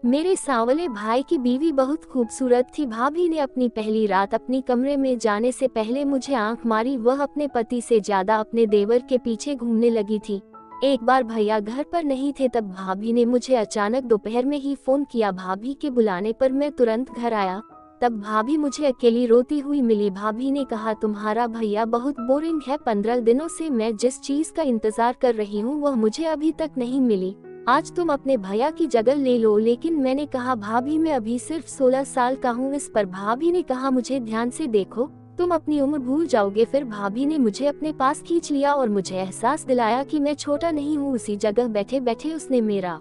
मेरे सांवले भाई की बीवी बहुत खूबसूरत थी। भाभी ने अपनी पहली रात अपनी कमरे में जाने से पहले मुझे आंख मारी। वह अपने पति से ज्यादा अपने देवर के पीछे घूमने लगी थी। एक बार भैया घर पर नहीं थे, तब भाभी ने मुझे अचानक दोपहर में ही फोन किया। भाभी के बुलाने पर मैं तुरंत घर आया। तब भाभी मुझे अकेली रोती हुई मिली। भाभी ने कहा, तुम्हारा भैया बहुत बोरिंग है। 15 दिनों से मैं जिस चीज का इंतजार कर रही हूँ वह मुझे अभी तक नहीं मिली। आज तुम अपने भैया की जगह ले लो। लेकिन मैंने कहा, भाभी मैं अभी सिर्फ 16 साल का हूँ। इस पर भाभी ने कहा, मुझे ध्यान से देखो, तुम अपनी उम्र भूल जाओगे। फिर भाभी ने मुझे अपने पास खींच लिया और मुझे एहसास दिलाया कि मैं छोटा नहीं हूँ। उसी जगह बैठे बैठे उसने मेरा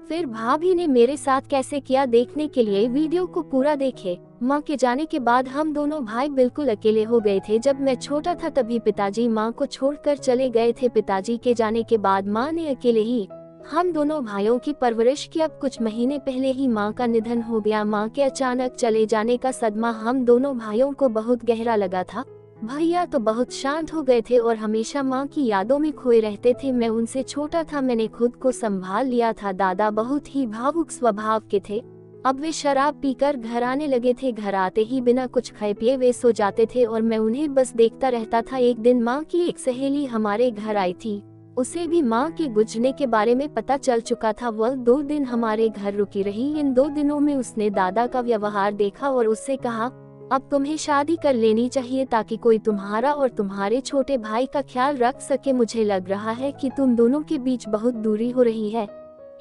फिर भाभी ने मेरे साथ कैसे किया, देखने के लिए वीडियो को पूरा देखे। माँ के जाने के बाद हम दोनों भाई बिल्कुल अकेले हो गए थे। जब मैं छोटा था तभी पिताजी माँ को छोड़कर चले गए थे। पिताजी के जाने के बाद माँ ने अकेले ही हम दोनों भाइयों की परवरिश की। अब कुछ महीने पहले ही माँ का निधन हो गया। माँ के अचानक चले जाने का सदमा हम दोनों भाइयों को बहुत गहरा लगा था। भैया तो बहुत शांत हो गए थे और हमेशा माँ की यादों में खोए रहते थे। मैं उनसे छोटा था, मैंने खुद को संभाल लिया था। दादा बहुत ही भावुक स्वभाव के थे। अब वे शराब पीकर घर आने लगे थे। घर आते ही बिना कुछ खाए पिए वे सो जाते थे और मैं उन्हें बस देखता रहता था। एक दिन माँ की एक सहेली हमारे घर आई थी। उसे भी माँ के गुजरने के बारे में पता चल चुका था। वह 2 दिन हमारे घर रुकी रही। इन 2 दिनों में उसने दादा का व्यवहार देखा और उससे कहा, अब तुम्हें शादी कर लेनी चाहिए ताकि कोई तुम्हारा और तुम्हारे छोटे भाई का ख्याल रख सके। मुझे लग रहा है कि तुम दोनों के बीच बहुत दूरी हो रही है।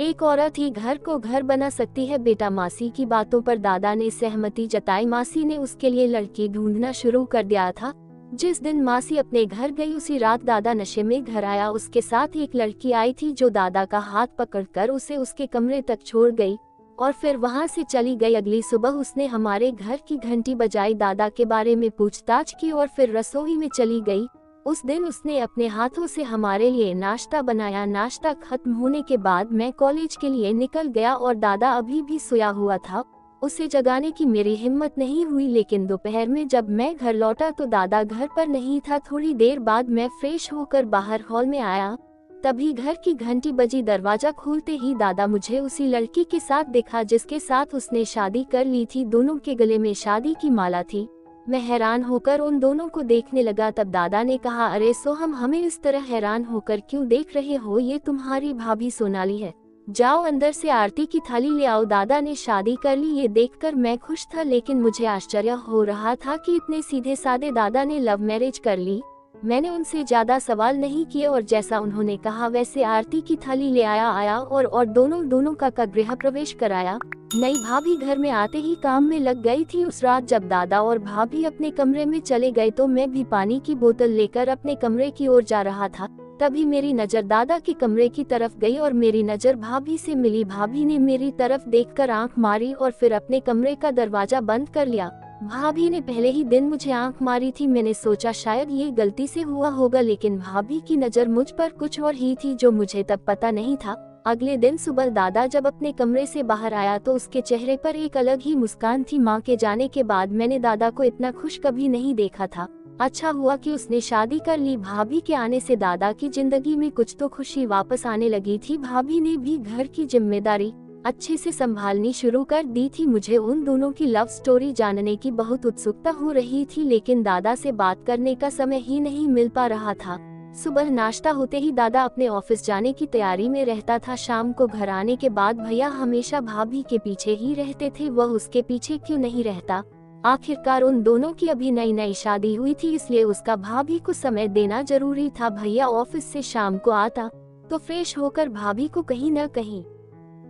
एक औरत ही घर को घर बना सकती है बेटा। मासी की बातों पर दादा ने सहमति जताई। मासी ने उसके लिए लड़की ढूंढना शुरू कर दिया था। जिस दिन मासी अपने घर गई उसी रात दादा नशे में घर आया। उसके साथ एक लड़की आई थी जो दादा का हाथ पकड़कर उसे उसके कमरे तक छोड़ गई और फिर वहां से चली गई। अगली सुबह उसने हमारे घर की घंटी बजाई, दादा के बारे में पूछताछ की और फिर रसोई में चली गई। उस दिन उसने अपने हाथों से हमारे लिए नाश्ता बनाया। नाश्ता खत्म होने के बाद मैं कॉलेज के लिए निकल गया और दादा अभी भी सोया हुआ था। उसे जगाने की मेरी हिम्मत नहीं हुई। लेकिन दोपहर में जब मैं घर लौटा तो दादा घर पर नहीं था। थोड़ी देर बाद मैं फ्रेश होकर बाहर हॉल में आया, तभी घर की घंटी बजी। दरवाजा खोलते ही दादा मुझे उसी लड़की के साथ देखा जिसके साथ उसने शादी कर ली थी। दोनों के गले में शादी की माला थी। मैं हैरान होकर उन दोनों को देखने लगा। तब दादा ने कहा, अरे सोहम, हमें इस तरह हैरान होकर क्यों देख रहे हो? ये तुम्हारी भाभी सोनाली है। जाओ अंदर से आरती की थाली ले आओ। दादा ने शादी कर ली। ये देखकर मैं खुश था, लेकिन मुझे आश्चर्य हो रहा था कि इतने सीधे साधे दादा ने लव मैरिज कर ली। मैंने उनसे ज्यादा सवाल नहीं किए और जैसा उन्होंने कहा वैसे आरती की थाली ले आया और दोनों का गृह प्रवेश कराया। नई भाभी घर में आते ही काम में लग गई थी। उस रात जब दादा और भाभी अपने कमरे में चले गए तो मैं भी पानी की बोतल लेकर अपने कमरे की ओर जा रहा था। तभी मेरी नजर दादा के कमरे की तरफ गई और मेरी नजर भाभी से मिली। भाभी ने मेरी तरफ देखकर आंख मारी और फिर अपने कमरे का दरवाजा बंद कर लिया। भाभी ने पहले ही दिन मुझे आंख मारी थी। मैंने सोचा शायद ये गलती से हुआ होगा, लेकिन भाभी की नजर मुझ पर कुछ और ही थी जो मुझे तब पता नहीं था। अगले दिन सुबह दादा जब अपने कमरे से बाहर आया तो उसके चेहरे पर एक अलग ही मुस्कान थी। माँ के जाने के बाद मैंने दादा को इतना खुश कभी नहीं देखा था। अच्छा हुआ कि उसने शादी कर ली। भाभी के आने से दादा की जिंदगी में कुछ तो खुशी वापस आने लगी थी। भाभी ने भी घर की जिम्मेदारी अच्छे से संभालनी शुरू कर दी थी। मुझे उन दोनों की लव स्टोरी जानने की बहुत उत्सुकता हो रही थी, लेकिन दादा से बात करने का समय ही नहीं मिल पा रहा था। सुबह नाश्ता होते ही दादा अपने ऑफिस जाने की तैयारी में रहता था। शाम को घर आने के बाद भैया हमेशा भाभी के पीछे ही रहते थे। वह उसके पीछे क्यों नहीं रहता? आखिरकार उन दोनों की अभी नई नई शादी हुई थी, इसलिए उसका भाभी को समय देना जरूरी था। भैया ऑफिस से शाम को आता तो फ्रेश होकर भाभी को कहीं न कहीं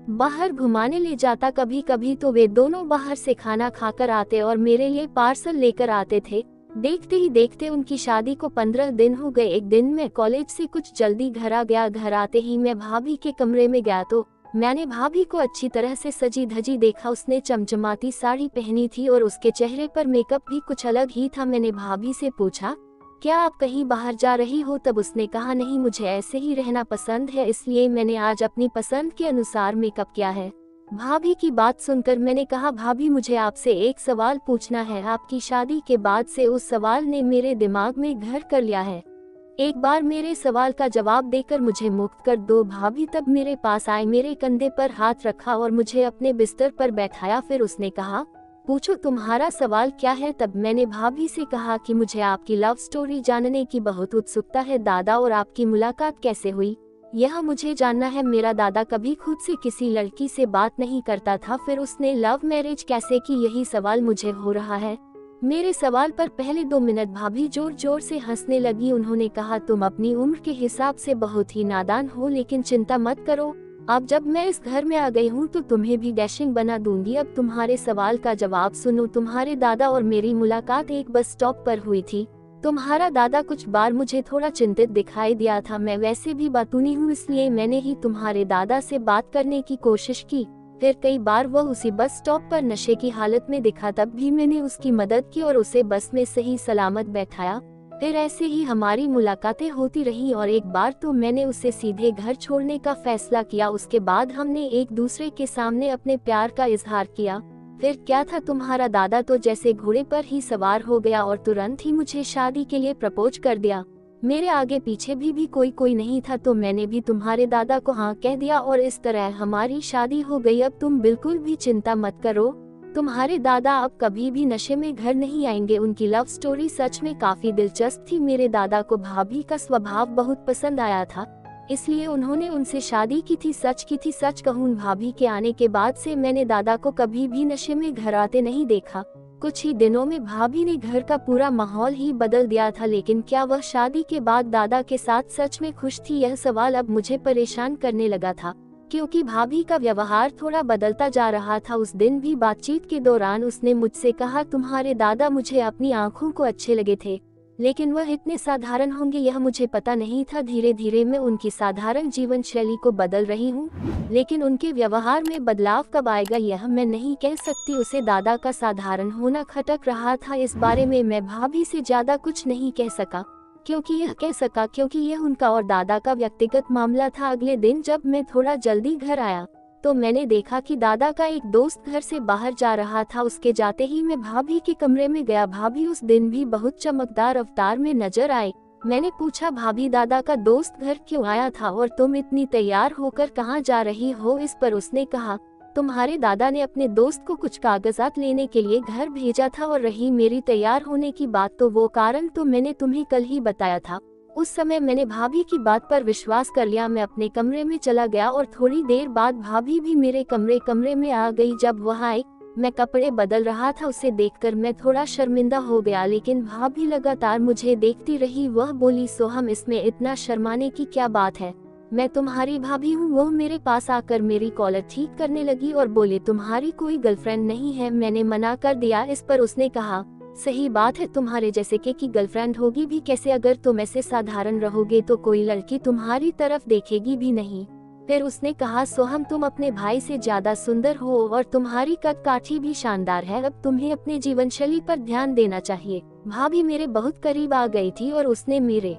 बाहर घुमाने ले जाता। कभी कभी तो वे दोनों बाहर से खाना खाकर आते और मेरे लिए पार्सल लेकर आते थे। देखते ही देखते उनकी शादी को 15 दिन हो गए। एक दिन मैं कॉलेज से कुछ जल्दी घर आ गया। घर आते ही मैं भाभी के कमरे में गया तो मैंने भाभी को अच्छी तरह से सजी धजी देखा। उसने चमचमाती साड़ी पहनी थी और उसके चेहरे पर मेकअप भी कुछ अलग ही था। मैंने भाभी से पूछा, क्या आप कहीं बाहर जा रही हो? तब उसने कहा, नहीं, मुझे ऐसे ही रहना पसंद है, इसलिए मैंने आज अपनी पसंद के अनुसार मेकअप किया है। भाभी की बात सुनकर मैंने कहा, भाभी मुझे आपसे एक सवाल पूछना है। आपकी शादी के बाद से उस सवाल ने मेरे दिमाग में घर कर लिया है। एक बार मेरे सवाल का जवाब देकर मुझे मुक्त कर दो। भाभी तब मेरे पास आए, मेरे कंधे पर हाथ रखा और मुझे अपने बिस्तर पर बैठाया। फिर उसने कहा, पूछो तुम्हारा सवाल क्या है। तब मैंने भाभी से कहा कि मुझे आपकी लव स्टोरी जानने की बहुत उत्सुकता है। दादा और आपकी मुलाकात कैसे हुई, यह मुझे जानना है। मेरा दादा कभी खुद से किसी लड़की से बात नहीं करता था, फिर उसने लव मैरिज कैसे की, यही सवाल मुझे हो रहा है। मेरे सवाल पर पहले 2 मिनट भाभी जोर जोर से हंसने लगी। उन्होंने कहा, तुम अपनी उम्र के हिसाब से बहुत ही नादान हो, लेकिन चिंता मत करो, अब जब मैं इस घर में आ गई हूँ तो तुम्हें भी डैशिंग बना दूंगी। अब तुम्हारे सवाल का जवाब सुनो। तुम्हारे दादा और मेरी मुलाकात एक बस स्टॉप पर हुई थी। तुम्हारा दादा कुछ बार मुझे थोड़ा चिंतित दिखाई दिया था। मैं वैसे भी बातूनी हूँ, इसलिए मैंने ही तुम्हारे दादा से बात करने की कोशिश की। फिर कई बार वह उसी बस स्टॉप पर नशे की हालत में दिखा, तब भी मैंने उसकी मदद की और उसे बस में सही सलामत बैठाया। फिर ऐसे ही हमारी मुलाकातें होती रही और एक बार तो मैंने उसे सीधे घर छोड़ने का फैसला किया। उसके बाद हमने एक दूसरे के सामने अपने प्यार का इजहार किया। फिर क्या था, तुम्हारा दादा तो जैसे घोड़े पर ही सवार हो गया और तुरंत ही मुझे शादी के लिए प्रपोज कर दिया। मेरे आगे पीछे भी कोई नहीं था, तो मैंने भी तुम्हारे दादा को हाँ कह दिया और इस तरह हमारी शादी हो गई। अब तुम बिल्कुल भी चिंता मत करो, तुम्हारे दादा अब कभी भी नशे में घर नहीं आएंगे। उनकी लव स्टोरी सच में काफी दिलचस्प थी। मेरे दादा को भाभी का स्वभाव बहुत पसंद आया था, इसलिए उन्होंने उनसे शादी की थी। सच कहूँ, भाभी के आने के बाद से मैंने दादा को कभी भी नशे में घर आते नहीं देखा। कुछ ही दिनों में भाभी ने घर का पूरा माहौल ही बदल दिया था। लेकिन क्या वह शादी के बाद दादा के साथ सच में खुश थी, यह सवाल अब मुझे परेशान करने लगा था, क्योंकि भाभी का व्यवहार थोड़ा बदलता जा रहा था। उस दिन भी बातचीत के दौरान उसने मुझसे कहा, तुम्हारे दादा मुझे अपनी आंखों को अच्छे लगे थे, लेकिन वह इतने साधारण होंगे यह मुझे पता नहीं था। धीरे धीरे मैं उनकी साधारण जीवन शैली को बदल रही हूँ, लेकिन उनके व्यवहार में बदलाव कब आएगा यह मैं नहीं कह सकती। उसे दादा का साधारण होना खटक रहा था। इस बारे में मैं भाभी से ज्यादा कुछ नहीं कह सका, क्योंकि यह उनका और दादा का व्यक्तिगत मामला था। अगले दिन जब मैं थोड़ा जल्दी घर आया तो मैंने देखा कि दादा का एक दोस्त घर से बाहर जा रहा था। उसके जाते ही मैं भाभी के कमरे में गया। भाभी उस दिन भी बहुत चमकदार अवतार में नजर आए। मैंने पूछा, भाभी दादा का दोस्त घर क्यों आया था और तुम इतनी तैयार होकर कहाँ जा रही हो। इस पर उसने कहा, तुम्हारे दादा ने अपने दोस्त को कुछ कागजात लेने के लिए घर भेजा था, और रही मेरी तैयार होने की बात, तो वो कारण तो मैंने तुम्हें कल ही बताया था। उस समय मैंने भाभी की बात पर विश्वास कर लिया। मैं अपने कमरे में चला गया और थोड़ी देर बाद भाभी भी मेरे कमरे में आ गई। जब वह आई, मैं कपड़े बदल रहा था। उसे देखकर मैं थोड़ा शर्मिंदा हो गया, लेकिन भाभी लगातार मुझे देखती रही। वह बोली, सोहम, इसमें इतना शर्माने की क्या बात है, मैं तुम्हारी भाभी हूँ। वो मेरे पास आकर मेरी कॉलर ठीक करने लगी और बोले, तुम्हारी कोई गर्लफ्रेंड नहीं है। मैंने मना कर दिया। इस पर उसने कहा, सही बात है, तुम्हारे जैसे के की गर्लफ्रेंड होगी भी कैसे। अगर तुम ऐसे साधारण रहोगे तो कोई लड़की तुम्हारी तरफ देखेगी भी नहीं। फिर उसने कहा, सोहम, तुम अपने भाई से ज्यादा सुंदर हो और तुम्हारी कद काठी भी शानदार है। अब तुम्हें अपने जीवन शैली पर ध्यान देना चाहिए। भाभी मेरे बहुत करीब आ गई थी और उसने मेरे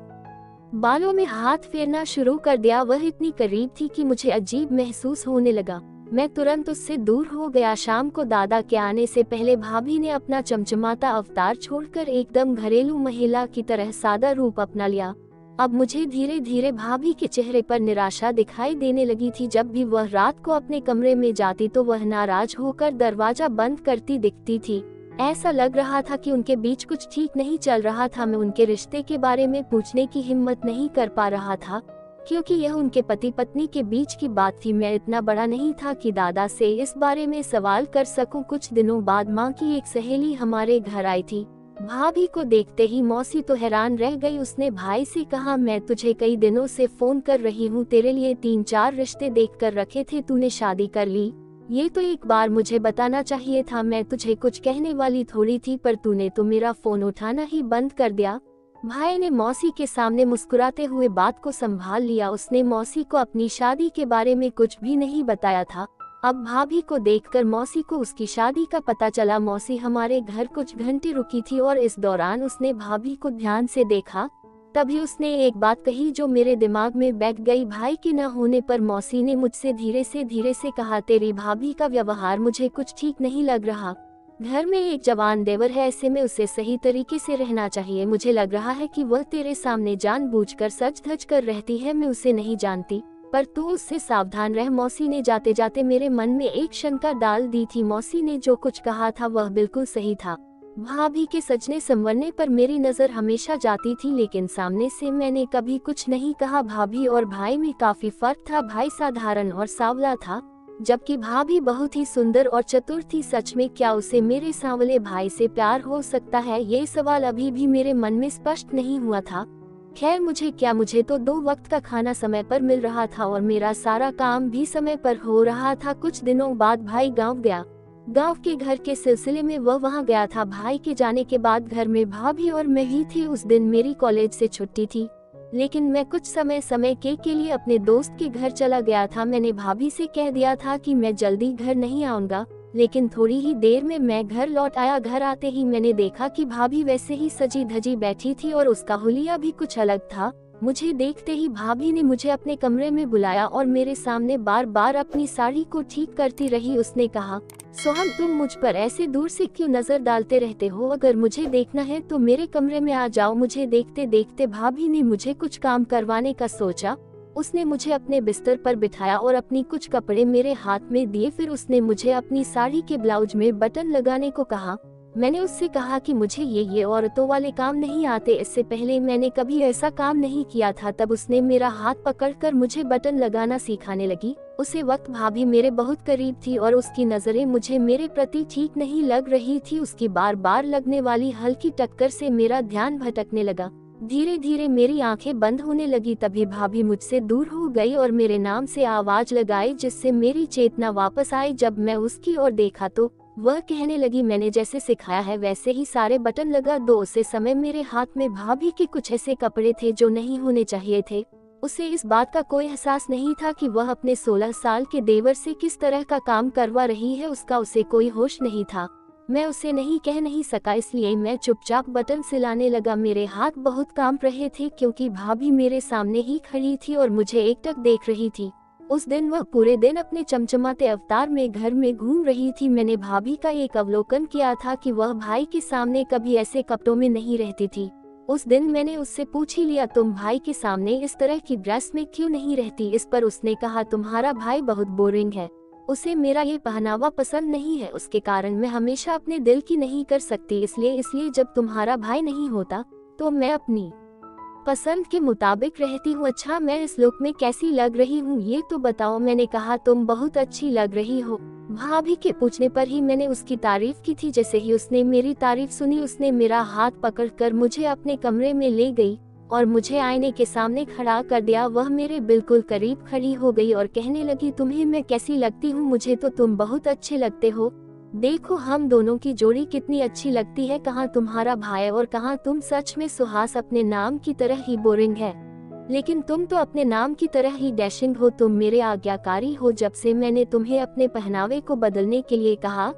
बालों में हाथ फेरना शुरू कर दिया। वह इतनी करीब थी कि मुझे अजीब महसूस होने लगा। मैं तुरंत उससे दूर हो गया। शाम को दादा के आने से पहले भाभी ने अपना चमचमाता अवतार छोड़कर एकदम घरेलू महिला की तरह सादा रूप अपना लिया। अब मुझे धीरे धीरे भाभी के चेहरे पर निराशा दिखाई देने लगी थी। जब भी वह रात को अपने कमरे में जाती तो वह नाराज होकर दरवाजा बंद करती दिखती थी। ऐसा लग रहा था कि उनके बीच कुछ ठीक नहीं चल रहा था। मैं उनके रिश्ते के बारे में पूछने की हिम्मत नहीं कर पा रहा था, क्योंकि यह उनके पति पत्नी के बीच की बात थी। मैं इतना बड़ा नहीं था कि दादा से इस बारे में सवाल कर सकूं। कुछ दिनों बाद माँ की एक सहेली हमारे घर आई थी। भाभी को देखते ही मौसी तो हैरान रह गई। उसने भाई से कहा, मैं तुझे कई दिनों से फोन कर रही हूँ, तेरे लिए 3-4 रिश्ते देख कर रखे थे, तूने शादी कर ली। ये तो एक बार मुझे बताना चाहिए था। मैं तुझे कुछ कहने वाली थोड़ी थी, पर तूने तो मेरा फोन उठाना ही बंद कर दिया। भाई ने मौसी के सामने मुस्कुराते हुए बात को संभाल लिया। उसने मौसी को अपनी शादी के बारे में कुछ भी नहीं बताया था। अब भाभी को देखकर मौसी को उसकी शादी का पता चला। मौसी हमारे घर कुछ घंटे रुकी थी और इस दौरान उसने भाभी को ध्यान से देखा। तभी उसने एक बात कही जो मेरे दिमाग में बैठ गई। भाई के न होने पर मौसी ने मुझसे धीरे से कहा, तेरी भाभी का व्यवहार मुझे कुछ ठीक नहीं लग रहा। घर में एक जवान देवर है, ऐसे में उसे सही तरीके से रहना चाहिए। मुझे लग रहा है कि वह तेरे सामने जानबूझकर सच धज कर रहती है। मैं उसे नहीं जानती, पर तू उससे सावधान रह। मौसी ने जाते जाते मेरे मन में एक शंका डाल दी थी। मौसी ने जो कुछ कहा था वह बिल्कुल सही था। भाभी के सजने संवरने पर मेरी नजर हमेशा जाती थी, लेकिन सामने से मैंने कभी कुछ नहीं कहा। भाभी और भाई में काफी फर्क था। भाई साधारण और सांवला था, जबकि भाभी बहुत ही सुंदर और चतुर थी। सच में क्या उसे मेरे सांवले भाई से प्यार हो सकता है? ये सवाल अभी भी मेरे मन में स्पष्ट नहीं हुआ था। खैर मुझे क्या, मुझे तो 2 वक्त का खाना समय पर मिल रहा था और मेरा सारा काम भी समय पर हो रहा था। कुछ दिनों बाद भाई गांव गया। गांव के घर के सिलसिले में वह वहां गया था। भाई के जाने के बाद घर में भाभी और मैं ही थी। उस दिन मेरी कॉलेज से छुट्टी थी, लेकिन मैं कुछ समय के लिए अपने दोस्त के घर चला गया था। मैंने भाभी से कह दिया था कि मैं जल्दी घर नहीं आऊंगा, लेकिन थोड़ी ही देर में मैं घर लौट आया। घर आते ही मैंने देखा कि भाभी वैसे ही सजी धजी बैठी थी और उसका हुलिया भी कुछ अलग था। मुझे देखते ही भाभी ने मुझे अपने कमरे में बुलाया और मेरे सामने बार बार अपनी साड़ी को ठीक करती रही। उसने कहा, सोहम तुम मुझ पर ऐसे दूर से क्यों नजर डालते रहते हो? अगर मुझे देखना है तो मेरे कमरे में आ जाओ। मुझे देखते देखते भाभी ने मुझे कुछ काम करवाने का सोचा। उसने मुझे अपने बिस्तर पर बिठाया और अपनी कुछ कपड़े मेरे हाथ में दिए। फिर उसने मुझे अपनी साड़ी के ब्लाउज में बटन लगाने को कहा। मैंने उससे कहा कि मुझे ये औरतों वाले काम नहीं आते। इससे पहले मैंने कभी ऐसा काम नहीं किया था। तब उसने मेरा हाथ पकड़कर मुझे बटन लगाना सिखाने लगी। उसे वक्त भाभी मेरे बहुत करीब थी और उसकी नजरें मुझे मेरे प्रति ठीक नहीं लग रही थी। उसकी बार बार लगने वाली हल्की टक्कर से मेरा ध्यान भटकने लगा। धीरे धीरे मेरी आंखें बंद होने लगी। तभी भाभी मुझसे दूर हो गई और मेरे नाम से आवाज लगाई, जिससे मेरी चेतना वापस आई। जब मैं उसकी ओर देखा तो वह कहने लगी, मैंने जैसे सिखाया है वैसे ही सारे बटन लगा दो। उसे समय मेरे हाथ में भाभी के कुछ ऐसे कपड़े थे जो नहीं होने चाहिए थे। उसे इस बात का कोई एहसास नहीं था कि वह अपने 16 साल के देवर से किस तरह का काम करवा रही है। उसका उसे कोई होश नहीं था। मैं उसे नहीं कह नहीं सका, इसलिए मैं चुपचाप बटन सिलाने लगा। मेरे हाथ बहुत कांप रहे थे क्योंकि भाभी मेरे सामने ही खड़ी थी और मुझे एकटक देख रही थी। उस दिन वह पूरे दिन अपने चमचमाते अवतार में घर में घूम रही थी। मैंने भाभी का एक अवलोकन किया था कि वह भाई के सामने कभी ऐसे कपड़ों में नहीं रहती थी। उस दिन मैंने उससे पूछ ही लिया, तुम भाई के सामने इस तरह की ड्रेस में क्यों नहीं रहती? इस पर उसने कहा, तुम्हारा भाई बहुत बोरिंग है, उसे मेरा ये पहनावा पसंद नहीं है, उसके कारण मैं हमेशा अपने दिल की नहीं कर सकती। इसलिए जब तुम्हारा भाई नहीं होता तो मैं अपनी पसंद के मुताबिक रहती हूँ। अच्छा, मैं इस लुक में कैसी लग रही हूँ ये तो बताओ? मैंने कहा, तुम बहुत अच्छी लग रही हो। भाभी के पूछने पर ही मैंने उसकी तारीफ की थी। जैसे ही उसने मेरी तारीफ सुनी, उसने मेरा हाथ पकड़कर मुझे अपने कमरे में ले गई और मुझे आईने के सामने खड़ा कर दिया। वह मेरे बिल्कुल करीब खड़ी हो गई और कहने लगी, तुम्हें मैं कैसी लगती हूँ? मुझे तो तुम बहुत अच्छे लगते हो। देखो हम दोनों की जोड़ी कितनी अच्छी लगती है। कहाँ तुम्हारा भाई और कहाँ तुम। सच में सुहास अपने नाम की तरह ही बोरिंग है, लेकिन तुम तो अपने नाम की तरह ही डैशिंग हो। तुम मेरे आज्ञाकारी हो। जब से मैंने तुम्हें अपने पहनावे को बदलने के लिए कहा,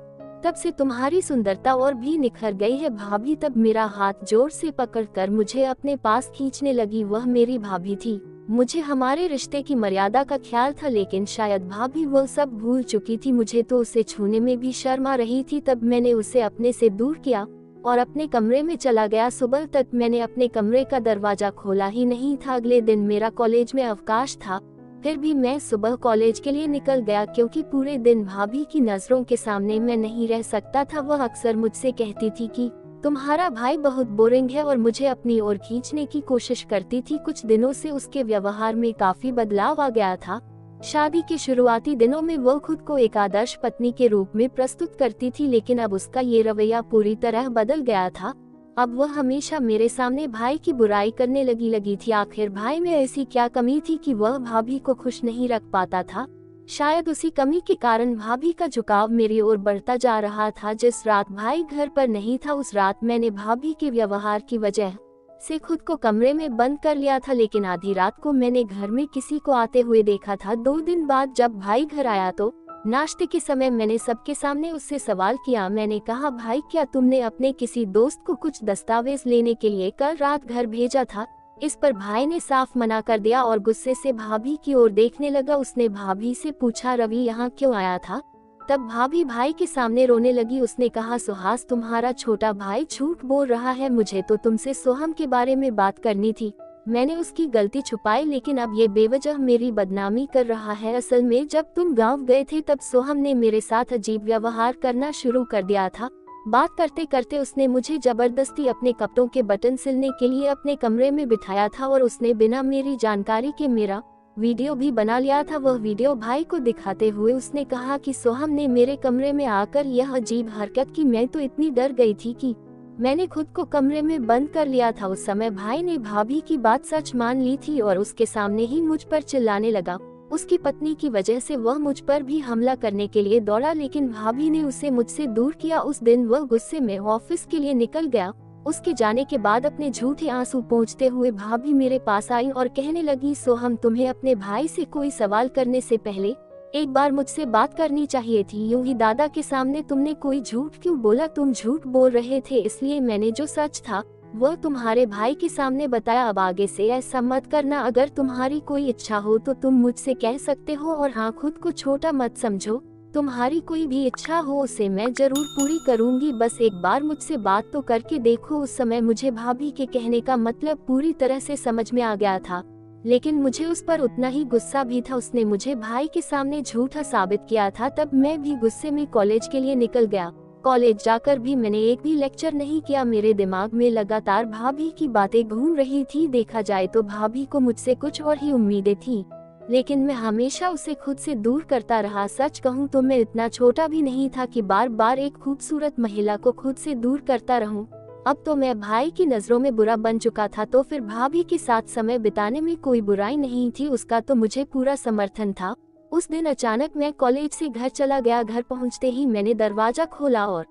तब से तुम्हारी सुंदरता और भी निखर गई है। भाभी तब मेरा हाथ जोर से पकड़कर मुझे अपने पास खींचने लगी। वह मेरी भाभी थी। मुझे हमारे रिश्ते की मर्यादा का ख्याल था, लेकिन शायद भाभी वो सब भूल चुकी थी। मुझे तो उसे छूने में भी शर्म आ रही थी। तब मैंने उसे अपने से दूर किया और अपने कमरे में चला गया। सुबह तक मैंने अपने कमरे का दरवाजा खोला ही नहीं था। अगले दिन मेरा कॉलेज में अवकाश था, फिर भी मैं सुबह कॉलेज के लिए निकल गया क्योंकि पूरे दिन भाभी की नजरों के सामने मैं नहीं रह सकता था। वह अक्सर मुझसे कहती थी कि तुम्हारा भाई बहुत बोरिंग है और मुझे अपनी ओर खींचने की कोशिश करती थी। कुछ दिनों से उसके व्यवहार में काफी बदलाव आ गया था। शादी के शुरुआती दिनों में वह खुद को एक आदर्श पत्नी के रूप में प्रस्तुत करती थी, लेकिन अब उसका ये रवैया पूरी तरह बदल गया था। अब वह हमेशा मेरे सामने भाई की बुराई करने लगी थी। आखिर भाई में ऐसी क्या कमी थी कि वह भाभी को खुश नहीं रख पाता था? शायद उसी कमी के कारण भाभी का झुकाव मेरी ओर बढ़ता जा रहा था। जिस रात भाई घर पर नहीं था, उस रात मैंने भाभी के व्यवहार की वजह से खुद को कमरे में बंद कर लिया था, लेकिन आधी रात को मैंने घर में किसी को आते हुए देखा था। 2 दिन बाद जब भाई घर आया तो नाश्ते के समय मैंने सबके सामने उससे सवाल किया। मैंने कहा, भाई क्या तुमने अपने किसी दोस्त को कुछ दस्तावेज लेने के लिए कल रात घर भेजा था? इस पर भाई ने साफ मना कर दिया और गुस्से से भाभी की ओर देखने लगा। उसने भाभी से पूछा, रवि यहाँ क्यों आया था? तब भाभी भाई के सामने रोने लगी। उसने कहा, सुहास तुम्हारा छोटा भाई झूठ बोल रहा है, मुझे तो तुमसे सोहम के बारे में बात करनी थी। मैंने उसकी गलती छुपाई, लेकिन अब ये बेवजह मेरी बदनामी कर रहा है। असल में जब तुम गांव गए थे तब सोहम ने मेरे साथ अजीब व्यवहार करना शुरू कर दिया था। बात करते करते उसने मुझे जबरदस्ती अपने कपड़ों के बटन सिलने के लिए अपने कमरे में बिठाया था और उसने बिना मेरी जानकारी के मेरा वीडियो भी बना लिया था। वह वीडियो भाई को दिखाते हुए उसने कहा कि सोहम ने मेरे कमरे में आकर यह अजीब हरकत की। मैं तो इतनी डर गई थी कि मैंने खुद को कमरे में बंद कर लिया था। उस समय भाई ने भाभी की बात सच मान ली थी और उसके सामने ही मुझ पर चिल्लाने लगा। उसकी पत्नी की वजह से वह मुझ पर भी हमला करने के लिए दौड़ा, लेकिन भाभी ने उसे मुझसे दूर किया। उस दिन वह गुस्से में ऑफिस के लिए निकल गया। उसके जाने के बाद अपने झूठे आंसू पोंछते हुए भाभी मेरे पास आई और कहने लगी, सोहम तुम्हें अपने भाई से कोई सवाल करने से पहले एक बार मुझसे बात करनी चाहिए थी। यूं ही दादा के सामने तुमने कोई झूठ क्यों बोला? तुम झूठ बोल रहे थे, इसलिए मैंने जो सच था वह तुम्हारे भाई के सामने बताया। अब आगे से ऐसा मत करना। अगर तुम्हारी कोई इच्छा हो तो तुम मुझसे कह सकते हो, और हाँ, खुद को छोटा मत समझो। तुम्हारी कोई भी इच्छा हो उसे मैं जरूर पूरी करूंगी, बस एक बार मुझसे बात तो करके देखो। उस समय मुझे भाभी के कहने का मतलब पूरी तरह से समझ में आ गया था, लेकिन मुझे उस पर उतना ही गुस्सा भी था। उसने मुझे भाई के सामने झूठा साबित किया था। तब मैं भी गुस्से में कॉलेज के लिए निकल गया। कॉलेज जाकर भी मैंने एक भी लेक्चर नहीं किया। मेरे दिमाग में लगातार भाभी की बातें घूम रही थी। देखा जाए तो भाभी को मुझसे कुछ और ही उम्मीदें थी, लेकिन मैं हमेशा उसे खुद से दूर करता रहा। सच कहूँ तो मैं इतना छोटा भी नहीं था कि बार बार एक खूबसूरत महिला को खुद से दूर करता रहूं। अब तो मैं भाई की नजरों में बुरा बन चुका था, तो फिर भाभी के साथ समय बिताने में कोई बुराई नहीं थी। उसका तो मुझे पूरा समर्थन था। उस दिन अचानक मैं कॉलेज से घर चला गया। घर पहुंचते ही मैंने दरवाजा खोला और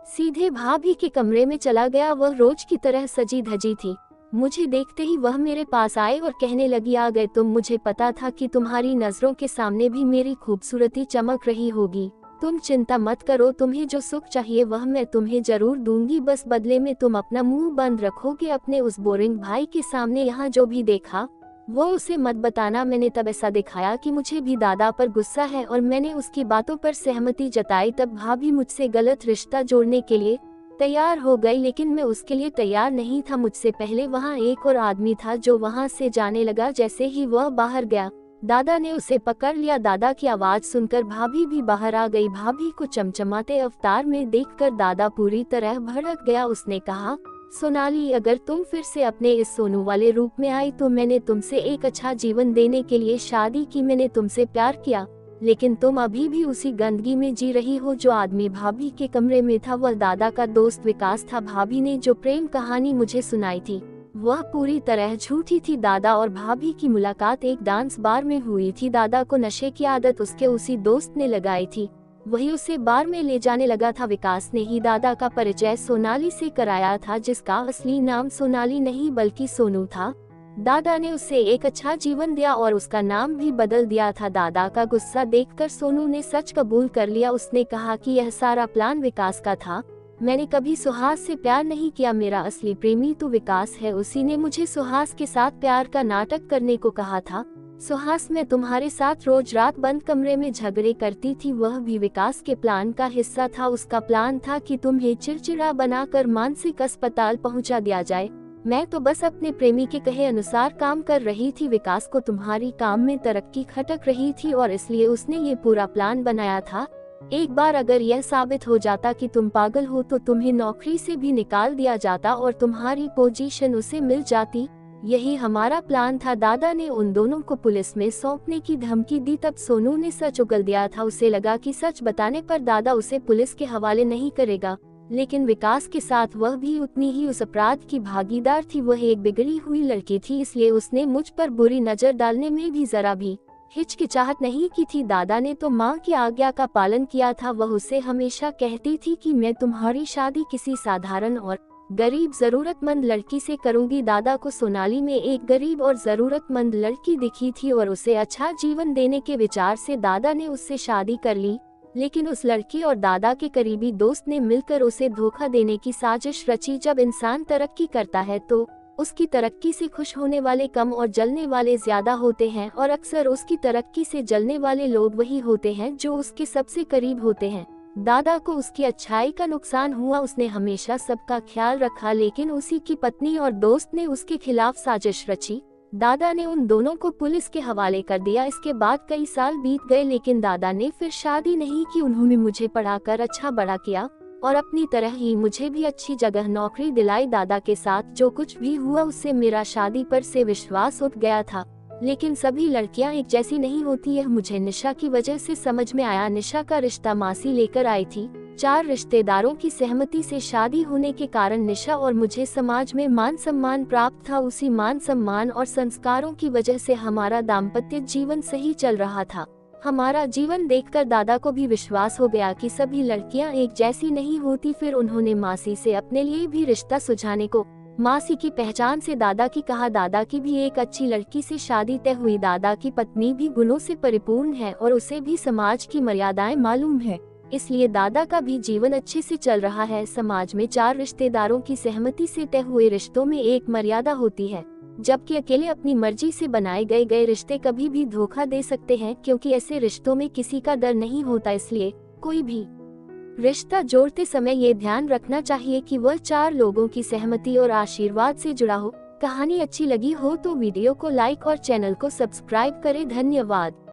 सीधे भाभी के कमरे में चला गया। वह रोज की तरह सजी धजी थी। मुझे देखते ही वह मेरे पास आए और कहने लगी, आ गए तुम। मुझे पता था कि तुम्हारी नजरों के सामने भी मेरी खूबसूरती चमक रही होगी। तुम चिंता मत करो, तुम्हें जो सुख चाहिए वह मैं तुम्हें जरूर दूंगी, बस बदले में तुम अपना मुंह बंद रखोगे। अपने उस बोरिंग भाई के सामने यहाँ जो भी देखा वो उसे मत बताना। मैंने तब ऐसा दिखाया कि मुझे भी दादा पर गुस्सा है और मैंने उसकी बातों पर सहमति जताई। तब भाभी मुझसे गलत रिश्ता जोड़ने के लिए तैयार हो गई, लेकिन मैं उसके लिए तैयार नहीं था। मुझसे पहले वहाँ एक और आदमी था जो वहाँ से जाने लगा। जैसे ही वह बाहर गया, दादा ने उसे पकड़ लिया। दादा की आवाज सुनकर भाभी भी बाहर आ गई। भाभी को चमचमाते अवतार में देखकर दादा पूरी तरह भड़क गया। उसने कहा, सोनाली, अगर तुम फिर से अपने इस सोनू वाले रूप में आई तो मैंने तुमसे एक अच्छा जीवन देने के लिए शादी की। मैंने तुमसे प्यार किया, लेकिन तुम अभी भी उसी गंदगी में जी रही हो। जो आदमी भाभी के कमरे में था वह दादा का दोस्त विकास था। भाभी ने जो प्रेम कहानी मुझे सुनाई थी वह पूरी तरह झूठी थी। दादा और भाभी की मुलाकात एक डांस बार में हुई थी। दादा को नशे की आदत उसके उसी दोस्त ने लगाई थी, वही उसे बार में ले जाने लगा था। विकास ने ही दादा का परिचय सोनाली से कराया था, जिसका असली नाम सोनाली नहीं बल्कि सोनू था। दादा ने उसे एक अच्छा जीवन दिया और उसका नाम भी बदल दिया था। दादा का गुस्सा देखकर सोनू ने सच कबूल कर लिया। उसने कहा कि यह सारा प्लान विकास का था। मैंने कभी सुहास से प्यार नहीं किया, मेरा असली प्रेमी तो विकास है। उसी ने मुझे सुहास के साथ प्यार का नाटक करने को कहा था। सुहास, मैं तुम्हारे साथ रोज रात बंद कमरे में झगड़े करती थी, वह भी विकास के प्लान का हिस्सा था। उसका प्लान था कि तुम्हें चिड़चिड़ा बनाकर मानसिक अस्पताल पहुंचा दिया जाए। मैं तो बस अपने प्रेमी के कहे अनुसार काम कर रही थी। विकास को तुम्हारी काम में तरक्की खटक रही थी और इसलिए उसने ये पूरा प्लान बनाया था। एक बार अगर यह साबित हो जाता कि तुम पागल हो तो तुम्हें नौकरी से भी निकाल दिया जाता और तुम्हारी पोजीशन उसे मिल जाती। यही हमारा प्लान था। दादा ने उन दोनों को पुलिस में सौंपने की धमकी दी। तब सोनू ने सच उगल दिया था। उसे लगा कि सच बताने पर दादा उसे पुलिस के हवाले नहीं करेगा, लेकिन विकास के साथ वह भी उतनी ही उस अपराध की भागीदार थी। वह एक बिगड़ी हुई लड़की थी, इसलिए उसने मुझ पर बुरी नजर डालने में भी जरा भी हिचकिचाहट नहीं की थी। दादा ने तो माँ की आज्ञा का पालन किया था। वह उसे हमेशा कहती थी कि मैं तुम्हारी शादी किसी साधारण और गरीब जरूरतमंद लड़की से करूंगी। दादा को सोनाली में एक गरीब और जरूरतमंद लड़की दिखी थी और उसे अच्छा जीवन देने के विचार से दादा ने उससे शादी कर ली। लेकिन उस लड़की और दादा के करीबी दोस्त ने मिलकर उसे धोखा देने की साजिश रची। जब इंसान तरक्की करता है तो उसकी तरक्की से खुश होने वाले कम और जलने वाले ज्यादा होते हैं, और अक्सर उसकी तरक्की से जलने वाले लोग वही होते हैं जो उसके सबसे करीब होते हैं। दादा को उसकी अच्छाई का नुकसान हुआ। उसने हमेशा सबका ख्याल रखा, लेकिन उसी की पत्नी और दोस्त ने उसके खिलाफ साजिश रची। दादा ने उन दोनों को पुलिस के हवाले कर दिया। इसके बाद कई साल बीत गए, लेकिन दादा ने फिर शादी नहीं की। उन्होंने मुझे पढ़ाकर अच्छा बड़ा किया और अपनी तरह ही मुझे भी अच्छी जगह नौकरी दिलाई। दादा के साथ जो कुछ भी हुआ उससे मेरा शादी पर से विश्वास उठ गया था, लेकिन सभी लड़कियां एक जैसी नहीं होती। यह मुझे निशा की वजह से समझ में आया। निशा का रिश्ता मासी लेकर आई थी। 4 रिश्तेदारों की सहमति से शादी होने के कारण निशा और मुझे समाज में मान सम्मान प्राप्त था। उसी मान सम्मान और संस्कारों की वजह से हमारा दाम्पत्य जीवन सही चल रहा था। हमारा जीवन देखकर दादा को भी विश्वास हो गया कि सभी लड़कियां एक जैसी नहीं होती। फिर उन्होंने मासी से अपने लिए भी रिश्ता सुझाने को मासी की पहचान से दादा की कहा। दादा की भी एक अच्छी लड़की से शादी तय हुई। दादा की पत्नी भी गुणों से परिपूर्ण है और उसे भी समाज की मर्यादाएं मालूम है, इसलिए दादा का भी जीवन अच्छे से चल रहा है। समाज में 4 रिश्तेदारों की सहमति से तय हुए रिश्तों में एक मर्यादा होती है, जबकि अकेले अपनी मर्जी से बनाए गए रिश्ते कभी भी धोखा दे सकते हैं, क्योंकि ऐसे रिश्तों में किसी का डर नहीं होता। इसलिए कोई भी रिश्ता जोड़ते समय ये ध्यान रखना चाहिए कि वह 4 लोगों की सहमति और आशीर्वाद से जुड़ा हो। कहानी अच्छी लगी हो तो वीडियो को लाइक और चैनल को सब्सक्राइब करें। धन्यवाद।